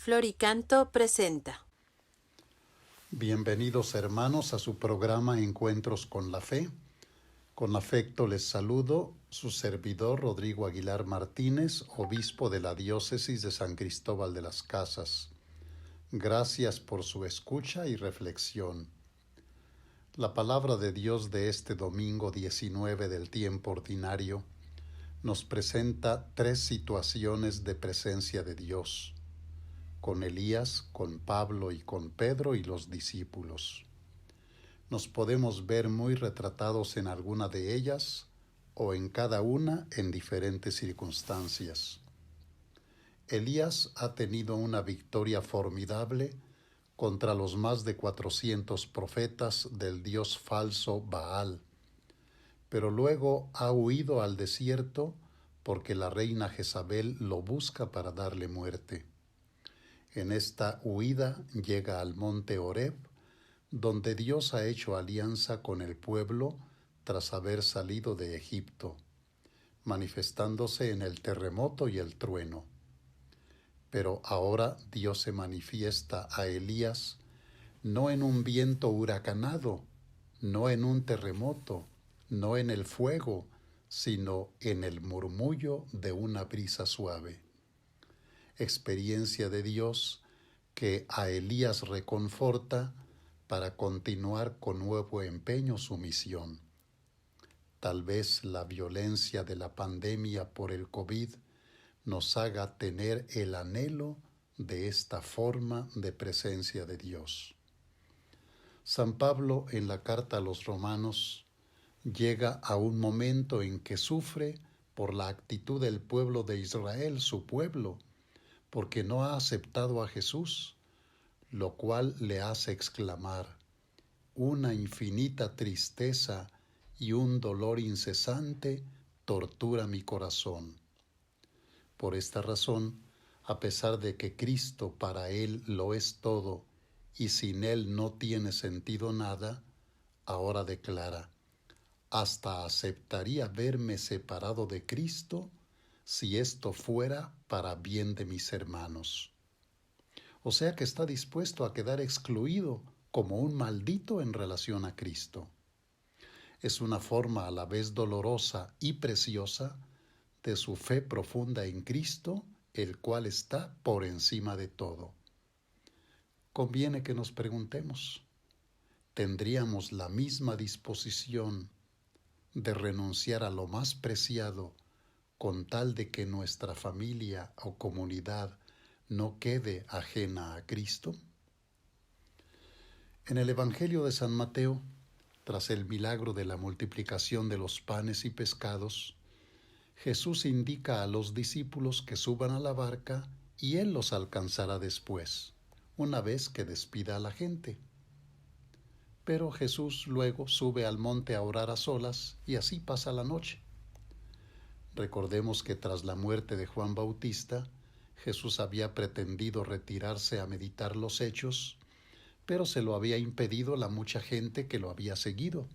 Floricanto presenta. Bienvenidos hermanos a su programa Encuentros con la Fe. Con afecto les saludo su servidor Rodrigo Aguilar Martínez, obispo de la diócesis de San Cristóbal de las Casas. Gracias por su escucha y reflexión. La palabra de Dios de este domingo 19 del tiempo ordinario nos presenta tres situaciones de presencia de Dios, con Elías, con Pablo y con Pedro y los discípulos. Nos podemos ver muy retratados en alguna de ellas o en cada una en diferentes circunstancias. Elías ha tenido una victoria formidable contra los más de 400 profetas del dios falso Baal, pero luego ha huido al desierto porque la reina Jezabel lo busca para darle muerte. En esta huida llega al monte Horeb, donde Dios ha hecho alianza con el pueblo tras haber salido de Egipto, manifestándose en el terremoto y el trueno. Pero ahora Dios se manifiesta a Elías no en un viento huracanado, no en un terremoto, no en el fuego, sino en el murmullo de una brisa suave. Experiencia de Dios que a Elías reconforta para continuar con nuevo empeño su misión. Tal vez la violencia de la pandemia por el COVID nos haga tener el anhelo de esta forma de presencia de Dios. San Pablo en la carta a los Romanos llega a un momento en que sufre por la actitud del pueblo de Israel, su pueblo, porque no ha aceptado a Jesús, lo cual le hace exclamar: una infinita tristeza y un dolor incesante tortura mi corazón. Por esta razón, a pesar de que Cristo para él lo es todo y sin él no tiene sentido nada, ahora declara: hasta aceptaría verme separado de Cristo si esto fuera para bien de mis hermanos. O sea que está dispuesto a quedar excluido como un maldito en relación a Cristo. Es una forma a la vez dolorosa y preciosa de su fe profunda en Cristo, el cual está por encima de todo. Conviene que nos preguntemos, ¿tendríamos la misma disposición de renunciar a lo más preciado con tal de que nuestra familia o comunidad no quede ajena a Cristo? En el Evangelio de San Mateo, tras el milagro de la multiplicación de los panes y pescados, Jesús indica a los discípulos que suban a la barca y Él los alcanzará después, una vez que despida a la gente. Pero Jesús luego sube al monte a orar a solas y así pasa la noche. Recordemos que tras la muerte de Juan Bautista, Jesús había pretendido retirarse a meditar los hechos, pero se lo había impedido la mucha gente que lo había seguido.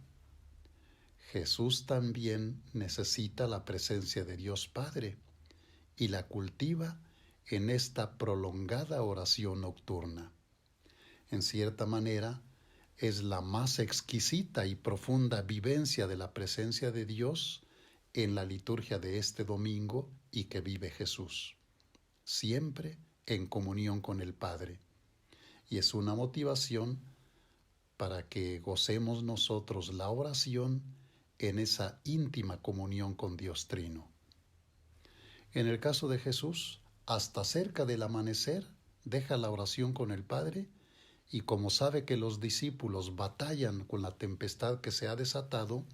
Jesús también necesita la presencia de Dios Padre y la cultiva en esta prolongada oración nocturna. En cierta manera, es la más exquisita y profunda vivencia de la presencia de Dios en la liturgia de este domingo y que vive Jesús, siempre en comunión con el Padre. Y es una motivación para que gocemos nosotros la oración en esa íntima comunión con Dios Trino. En el caso de Jesús, hasta cerca del amanecer, deja la oración con el Padre y como sabe que los discípulos batallan con la tempestad que se ha desatado,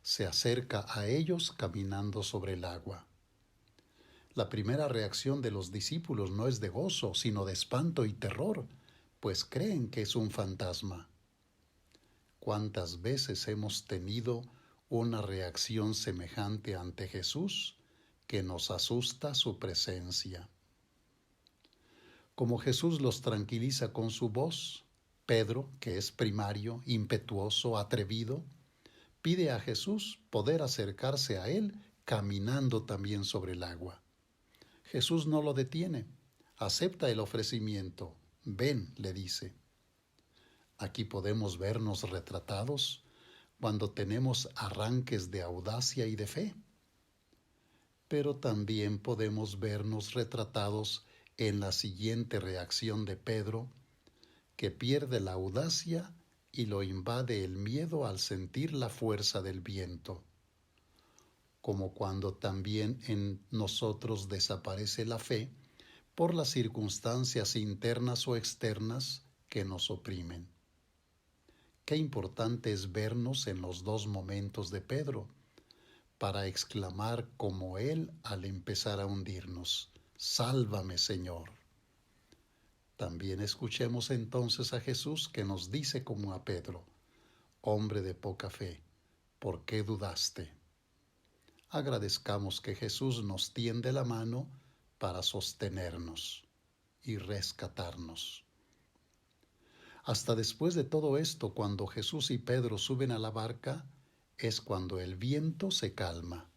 se acerca a ellos caminando sobre el agua. La primera reacción de los discípulos no es de gozo, sino de espanto y terror, pues creen que es un fantasma. ¿Cuántas veces hemos tenido una reacción semejante ante Jesús que nos asusta su presencia? Como Jesús los tranquiliza con su voz, Pedro, que es primario, impetuoso, atrevido, pide a Jesús poder acercarse a él caminando también sobre el agua. Jesús no lo detiene, Acepta el ofrecimiento. Ven, le dice. Aquí podemos vernos retratados cuando tenemos arranques de audacia y de fe, pero también podemos vernos retratados en la siguiente reacción de Pedro, que pierde la audacia y lo invade el miedo al sentir la fuerza del viento, como cuando también en nosotros desaparece la fe por las circunstancias internas o externas que nos oprimen. Qué importante es vernos en los dos momentos de Pedro, para exclamar como él al empezar a hundirnos: «Sálvame, Señor». También escuchemos entonces a Jesús, que nos dice como a Pedro: «Hombre de poca fe, ¿por qué dudaste?». Agradezcamos que Jesús nos tiende la mano para sostenernos y rescatarnos. Hasta después de todo esto, cuando Jesús y Pedro suben a la barca, es cuando el viento se calma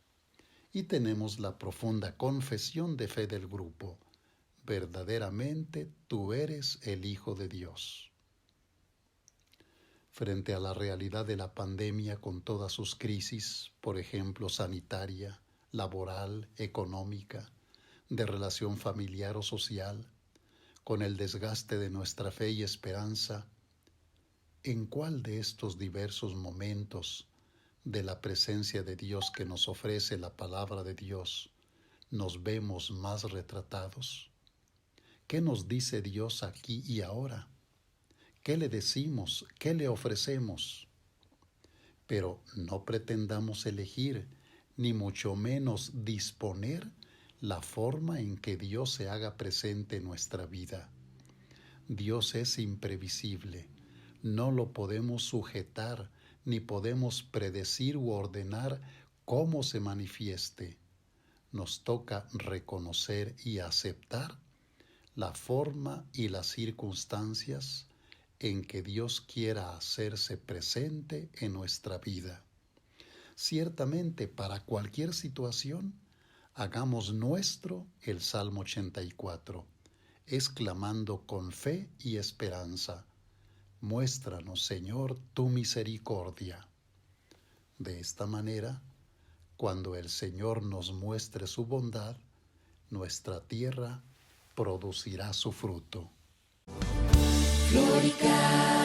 y tenemos la profunda confesión de fe del grupo: verdaderamente tú eres el Hijo de Dios. Frente a la realidad de la pandemia con todas sus crisis, por ejemplo, sanitaria, laboral, económica, de relación familiar o social, con el desgaste de nuestra fe y esperanza, ¿en cuál de estos diversos momentos de la presencia de Dios que nos ofrece la palabra de Dios nos vemos más retratados? ¿Qué nos dice Dios aquí y ahora? ¿Qué le decimos? ¿Qué le ofrecemos? Pero no pretendamos elegir, ni mucho menos disponer la forma en que Dios se haga presente en nuestra vida. Dios es imprevisible, no lo podemos sujetar, ni podemos predecir u ordenar cómo se manifieste. Nos toca reconocer y aceptar la forma y las circunstancias en que Dios quiera hacerse presente en nuestra vida. Ciertamente, para cualquier situación, hagamos nuestro el Salmo 84, exclamando con fe y esperanza: «Muéstranos, Señor, tu misericordia». De esta manera, cuando el Señor nos muestre su bondad, nuestra tierra producirá su fruto. Florica.